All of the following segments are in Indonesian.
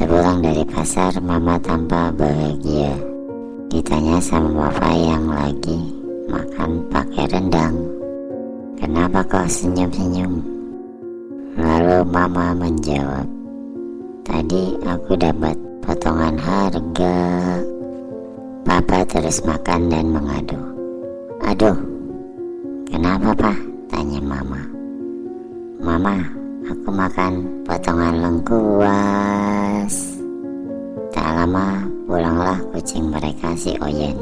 Sepulang dari pasar, mama tampak bahagia. Ditanya sama papa yang lagi makan pakai rendang, "Kenapa kau senyum-senyum?" Lalu mama menjawab, "Tadi aku dapat potongan harga." Papa terus makan dan mengadu. "Aduh, kenapa Pak?" tanya mama. "Mama, aku makan potongan lengkuas." Tak lama pulanglah kucing mereka si Oyen.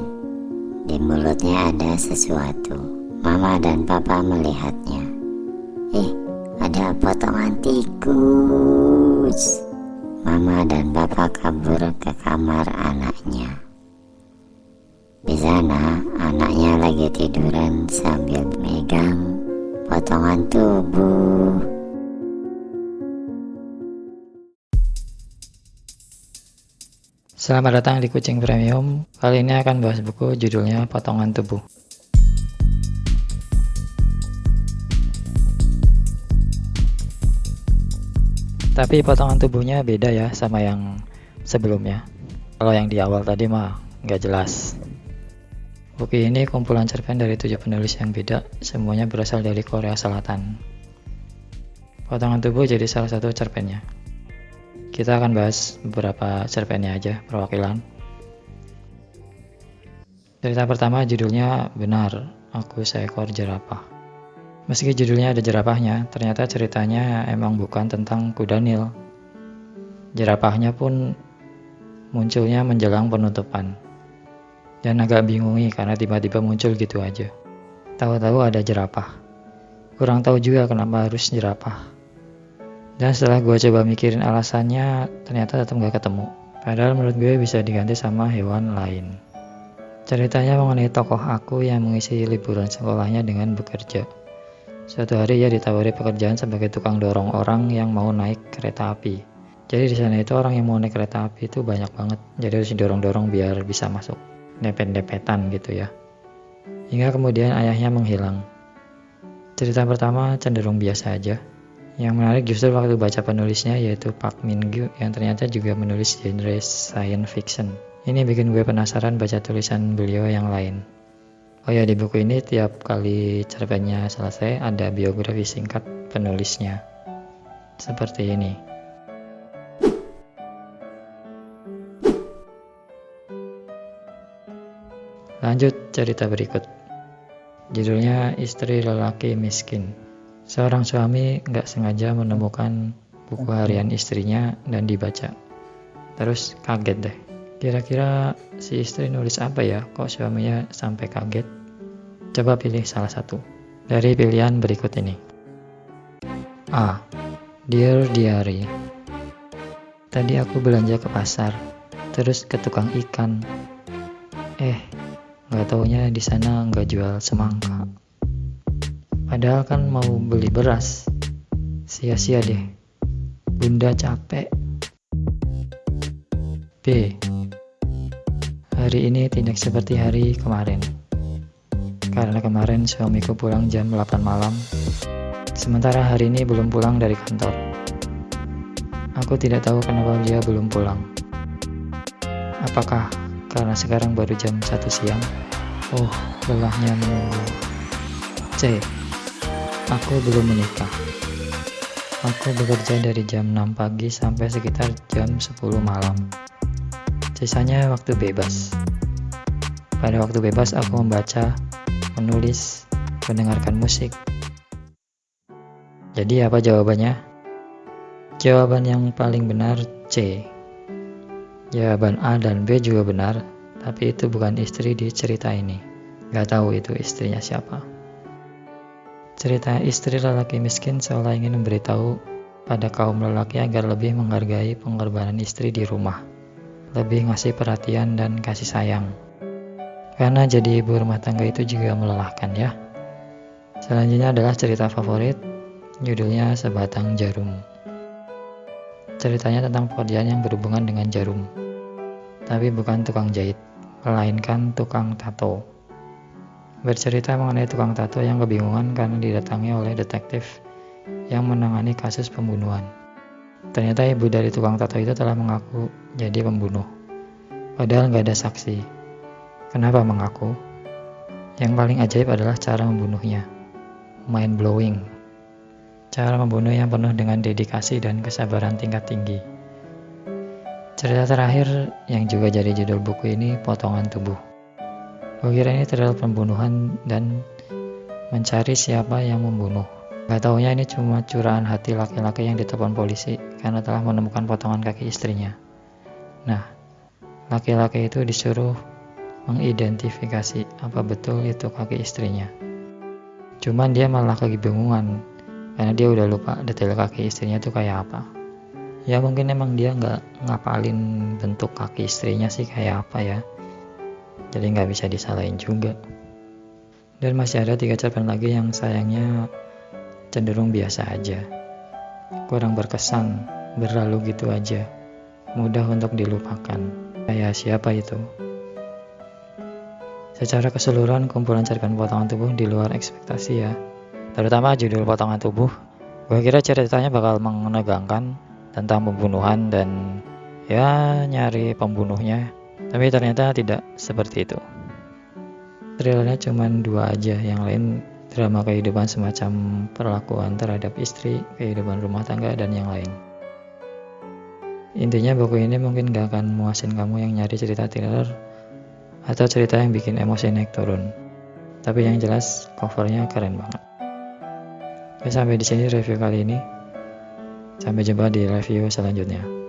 Di mulutnya ada sesuatu. Mama dan papa melihatnya. Ada potongan tikus. Mama dan papa kabur ke kamar anaknya. Di sana anaknya lagi tiduran sambil megang potongan tubuh. Selamat datang di Kucing Premium. Kali ini akan bahas buku judulnya Potongan Tubuh. Tapi potongan tubuhnya beda ya sama yang sebelumnya. Kalau yang di awal tadi mah nggak jelas. Buku ini kumpulan cerpen dari 7 penulis yang beda, semuanya berasal dari Korea Selatan. Potongan tubuh jadi salah satu cerpennya. Kita akan bahas beberapa cerpennya aja, perwakilan. Cerita pertama judulnya Benar, Aku Seekor Jerapah. Meski judulnya ada jerapahnya, ternyata ceritanya emang bukan tentang kuda Nil. Jerapahnya pun munculnya menjelang penutupan. Dan agak bingungi karena tiba-tiba muncul gitu aja. Tahu-tahu ada jerapah. Kurang tahu juga kenapa harus jerapah. Dan setelah gue coba mikirin alasannya, ternyata tetap gak ketemu. Padahal menurut gue bisa diganti sama hewan lain. Ceritanya mengenai tokoh aku yang mengisi liburan sekolahnya dengan bekerja. Suatu hari ia ditawari pekerjaan sebagai tukang dorong orang yang mau naik kereta api. Jadi di sana itu orang yang mau naik kereta api itu banyak banget. Jadi harus didorong-dorong biar bisa masuk. Dempet-dempetan gitu ya. Hingga kemudian ayahnya menghilang. Cerita pertama cenderung biasa aja. Yang menarik justru waktu baca penulisnya yaitu Park Min-gyu yang ternyata juga menulis genre science fiction. Ini bikin gue penasaran baca tulisan beliau yang lain. Oh ya, di buku ini tiap kali cerpennya selesai ada biografi singkat penulisnya. Seperti ini. Lanjut cerita berikut. Judulnya Istri Lelaki Miskin. Seorang suami gak sengaja menemukan buku harian istrinya dan dibaca. Terus kaget deh. Kira-kira si istri nulis apa ya? Kok suaminya sampai kaget? Coba pilih salah satu. Dari pilihan berikut ini. A. Dear Diary. Tadi aku belanja ke pasar, terus ke tukang ikan. Gak taunya di sana gak jual semangka. Padahal kan mau beli beras. Sia-sia deh. Bunda capek. B. Hari ini tidak seperti hari kemarin. Karena kemarin suamiku pulang jam 8 malam. Sementara hari ini belum pulang dari kantor. Aku tidak tahu kenapa dia belum pulang. Apakah karena sekarang baru jam 1 siang? Lelahnya menunggu. C. Aku belum menikah. Aku bekerja dari jam 6 pagi sampai sekitar jam 10 malam. Sisanya waktu bebas. Pada waktu bebas aku membaca, menulis, mendengarkan musik. Jadi apa jawabannya? Jawaban yang paling benar C. Jawaban A dan B juga benar, tapi itu bukan istri di cerita ini. Gak tahu itu istrinya siapa. Cerita Istri Lelaki Miskin seolah ingin memberitahu pada kaum lelaki agar lebih menghargai pengorbanan istri di rumah, lebih ngasih perhatian dan kasih sayang. Karena jadi ibu rumah tangga itu juga melelahkan ya. Selanjutnya adalah cerita favorit, judulnya Sebatang Jarum. Ceritanya tentang pekerjaan yang berhubungan dengan jarum, tapi bukan tukang jahit, melainkan tukang tato. Bercerita mengenai tukang tato yang kebingungan karena didatangi oleh detektif yang menangani kasus pembunuhan. Ternyata ibu dari tukang tato itu telah mengaku jadi pembunuh. Padahal nggak ada saksi. Kenapa mengaku? Yang paling ajaib adalah cara membunuhnya. Mind blowing. Cara membunuh yang penuh dengan dedikasi dan kesabaran tingkat tinggi. Cerita terakhir yang juga jadi judul buku ini Potongan Tubuh. Kukira ini terlalu pembunuhan dan mencari siapa yang membunuh. Gak taunya ini cuma curahan hati laki-laki yang ditelepon polisi karena telah menemukan potongan kaki istrinya. Nah, laki-laki itu disuruh mengidentifikasi apa betul itu kaki istrinya. Cuman dia malah kebingungan karena dia udah lupa detail kaki istrinya itu kayak apa. Ya mungkin emang dia nggak ngapalin bentuk kaki istrinya sih kayak apa ya. Jadi nggak bisa disalahin juga. Dan masih ada 3 cerpen lagi yang sayangnya cenderung biasa aja. Kurang berkesan, berlalu gitu aja. Mudah untuk dilupakan. Kayak siapa itu? Secara keseluruhan kumpulan cerpen Potongan Tubuh di luar ekspektasi ya. Terutama judul Potongan Tubuh. Gue kira ceritanya bakal menegangkan tentang pembunuhan dan ya nyari pembunuhnya. Tapi ternyata tidak seperti itu. Thrillernya cuma 2 aja, yang lain drama kehidupan semacam perlakuan terhadap istri, kehidupan rumah tangga, dan yang lain. Intinya buku ini mungkin gak akan muasin kamu yang nyari cerita thriller atau cerita yang bikin emosi naik turun. Tapi yang jelas covernya keren banget. Oke, sampai di sini review kali ini. Sampai jumpa di review selanjutnya.